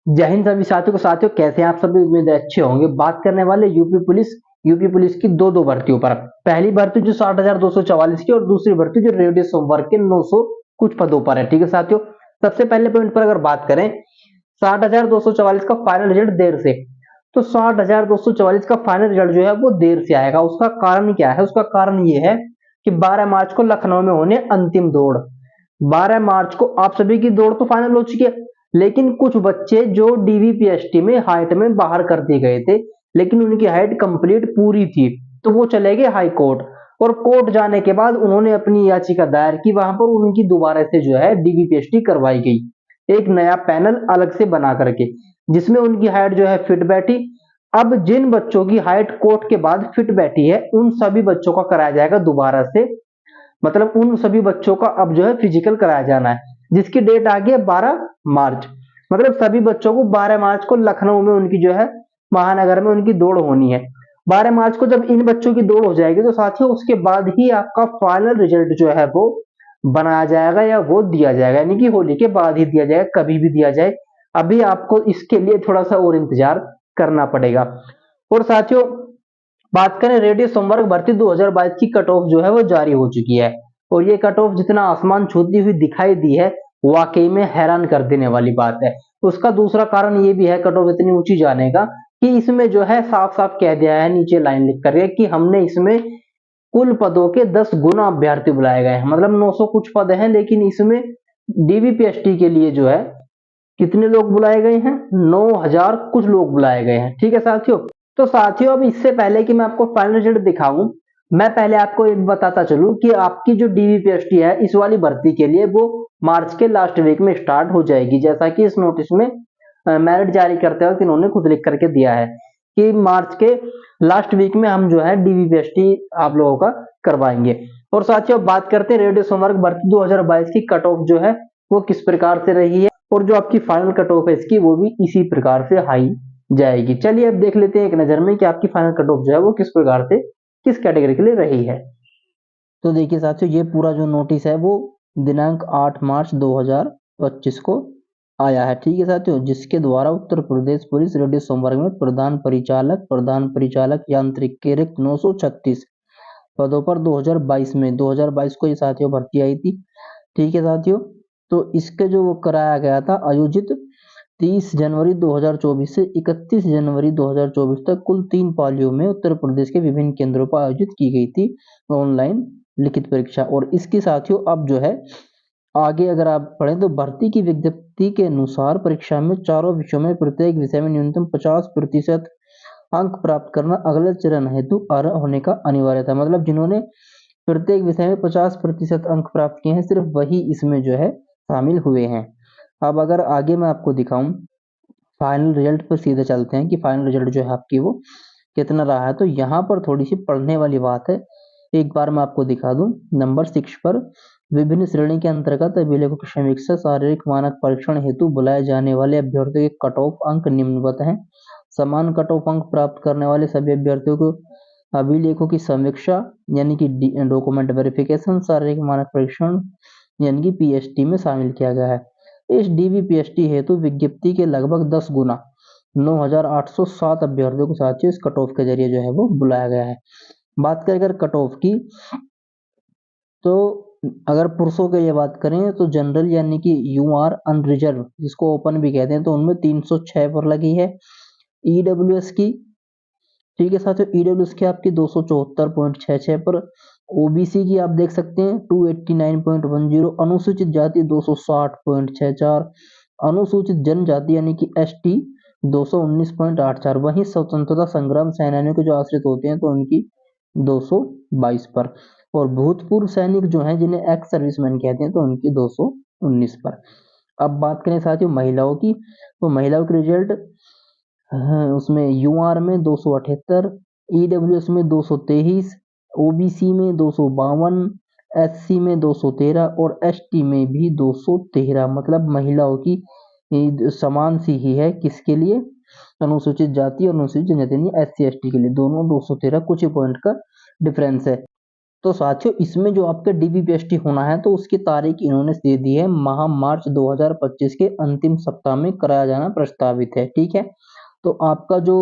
जय हिंद सभी साथियों को। साथियों कैसे हैं आप सभी, उम्मीद है अच्छे होंगे। बात करने वाले यूपी पुलिस की दो भर्तियों पर। पहली भर्ती जो 60,244 की और दूसरी भर्ती जो रेडियो सोमवार के 900 कुछ पदों पर है। ठीक है साथियों, सबसे पहले पॉइंट पर अगर बात करें 60,244 का फाइनल रिजल्ट देर से, तो 60,244 का फाइनल रिजल्ट जो है वो देर से आएगा। उसका कारण क्या है? उसका कारण ये है कि 12 मार्च को लखनऊ में होने अंतिम दौड़। 12 मार्च को आप सभी की दौड़ तो फाइनल हो चुकी है, लेकिन कुछ बच्चे जो डीवीपीएसटी में हाइट में बाहर कर दिए गए थे, लेकिन उनकी हाइट कंप्लीट पूरी थी, तो वो चले गए हाई कोर्ट। और कोर्ट जाने के बाद उन्होंने अपनी याचिका दायर की, वहां पर उनकी दोबारा से जो है डीवीपीएसटी करवाई गई, एक नया पैनल अलग से बना करके, जिसमें उनकी हाइट जो है फिट बैठी। अब जिन बच्चों की हाइट कोर्ट के बाद फिट बैठी है, उन सभी बच्चों का कराया जाएगा दोबारा से, मतलब उन सभी बच्चों का अब जो है फिजिकल कराया जाना है, जिसकी डेट आ गई है 12 मार्च। मतलब सभी बच्चों को 12 मार्च को लखनऊ में उनकी जो है महानगर में उनकी दौड़ होनी है। 12 मार्च को जब इन बच्चों की दौड़ हो जाएगी तो साथियों उसके बाद ही आपका फाइनल रिजल्ट जो है वो बनाया जाएगा या वो दिया जाएगा, यानी कि होली के बाद ही दिया जाएगा, कभी भी दिया जाए। अभी आपको इसके लिए थोड़ा सा और इंतजार करना पड़ेगा। और साथियों बात करें रेडियो संवर्ग भर्ती 2022 की कट ऑफ जो है वो जारी हो चुकी है, और ये कट ऑफ जितना आसमान छूती हुई दिखाई दी है, वाकई में हैरान कर देने वाली बात है। उसका दूसरा कारण ये भी है कट ऑफ इतनी ऊंची जाने का, कि इसमें जो है साफ साफ कह दिया है नीचे लाइन लिख करके कि हमने इसमें कुल पदों के 10 गुना अभ्यर्थी बुलाए गए हैं। मतलब 900 कुछ पद हैं, लेकिन इसमें डीवीपीएसटी के लिए जो है कितने लोग बुलाए गए हैं? 9,000 कुछ लोग बुलाए गए हैं। ठीक है साथियों, तो साथियों अब इससे पहले कि मैं आपको फाइनल रिजल्ट दिखाऊं, मैं पहले आपको एक बताता चलूं कि आपकी जो डीवीपीएसटी है इस वाली भर्ती के लिए वो मार्च के लास्ट वीक में स्टार्ट हो जाएगी, जैसा कि इस नोटिस में मेरिट जारी करते वक्त इन्होंने खुद लिख करके दिया है कि मार्च के लास्ट वीक में हम जो है डीवीपीएसटी आप लोगों का करवाएंगे। और साथियों बात करते हैं रेडियो संवर्ग भर्ती 2022 की कट ऑफ जो है वो किस प्रकार से रही है, और जो आपकी फाइनल कट ऑफ है इसकी वो भी इसी प्रकार से हाई जाएगी। चलिए अब देख लेते हैं एक नजर में कि आपकी फाइनल कट ऑफ जो है वो किस प्रकार से किस कैटेगरी के लिए रही है। तो देखिए साथियों, ये पूरा जो नोटिस है वो दिनांक 8 मार्च 2025 को आया है। ठीक है साथियों, जिसके द्वारा उत्तर प्रदेश पुलिस रेडियो संवर्ग में प्रधान परिचालक यांत्रिक के रिक्त 936 पदों पर 2022 को ये साथियों भर्ती आई थी। ठीक है साथियों, तो इसके जो वो कराया गया था आयोजित 30 जनवरी 2024 से 31 जनवरी 2024 तक कुल 3 पालियों में उत्तर प्रदेश के विभिन्न केंद्रों पर आयोजित की गई थी ऑनलाइन लिखित परीक्षा। और इसके साथियों अब जो है आगे अगर आप पढ़ें तो भर्ती की विज्ञप्ति के अनुसार परीक्षा में चारों विषयों में प्रत्येक विषय में न्यूनतम 50% अंक प्राप्त करना अगले चरण हेतु अर्ह होने का अनिवार्य था। मतलब जिन्होंने प्रत्येक विषय में 50% अंक प्राप्त किए हैं सिर्फ वही इसमें जो है शामिल हुए हैं। अब अगर आगे मैं आपको दिखाऊं फाइनल रिजल्ट पर सीधे चलते हैं कि फाइनल रिजल्ट जो है आपकी वो कितना रहा है, तो यहाँ पर थोड़ी सी पढ़ने वाली बात है। एक बार मैं आपको दिखा दूं नंबर 6 पर, विभिन्न श्रेणी के अंतर्गत अभिलेखों की समीक्षा शारीरिक मानक परीक्षण हेतु बुलाए जाने वाले अभ्यर्थियों के कट ऑफ अंक निम्नवत हैं। समान कट ऑफ अंक प्राप्त करने वाले सभी अभ्यर्थियों को अभिलेखों की समीक्षा यानी कि डॉक्यूमेंट वेरिफिकेशन शारीरिक मानक परीक्षण यानी कि पीएसटी में शामिल किया गया है। इस डीवीपीएसटी हेतु विज्ञप्ति के लगभग 10 गुना 9,807 अभ्यर्थियों को साथियों इस कट ऑफ के जरिए जो है वो बुलाया गया है। बात करें अगर कट ऑफ की, तो अगर पुरुषों के लिए बात करें तो जनरल यानी कि यूआर अनरिजर्व जिसको ओपन भी कहते हैं, तो उनमें 306 पर लगी है। ईडब्ल्यूएस की, ठीक है साथियों, ईडब्ल्यूएस की आपकी 274.66 पर। ओबीसी की आप देख सकते हैं 289.10, अनुसूचित जाति 260.64, अनुसूचित जनजाति यानी कि एसटी 219.84। वहीं स्वतंत्रता संग्राम सेनानियों के जो आश्रित होते हैं तो उनकी 222 पर, और भूतपूर्व सैनिक जो हैं जिन्हें एक्स सर्विसमैन कहते हैं तो उनकी 219 पर। अब बात करें साथियों महिलाओं की, तो महिलाओं के रिजल्ट उसमें यूआर में 278, ईडब्ल्यूएस में 223, ओबीसी में 252, एससी में 213 और एसटी में भी 213। मतलब महिलाओं की समान सी ही है, किसके लिए? अनुसूचित जाति और अनुसूचित जनजाति एससी एसटी के लिए दोनों 213, कुछ ही पॉइंट का डिफरेंस है। तो साथियों इसमें जो आपका डीबीपीएसटी होना है तो उसकी तारीख इन्होंने दे दी है, माह मार्च 2025 के अंतिम सप्ताह में कराया जाना प्रस्तावित है। ठीक है, तो आपका जो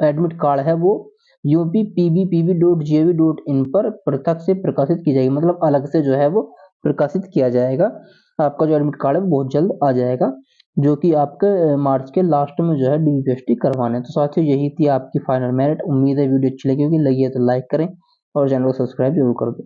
एडमिट कार्ड है वो upbpb.gov.in पर पृथक से प्रकाशित की जाएगी, मतलब अलग से जो है वो प्रकाशित किया जाएगा। आपका जो एडमिट कार्ड है वो बहुत जल्द आ जाएगा, जो कि आपके मार्च के लास्ट में जो है डीबीपीएसटी करवाना है। तो साथियों यही थी आपकी फाइनल मेरिट। उम्मीद है वीडियो अच्छी लगी होगी, लगी है तो लाइक करें और चैनल को सब्सक्राइब जरूर कर दें।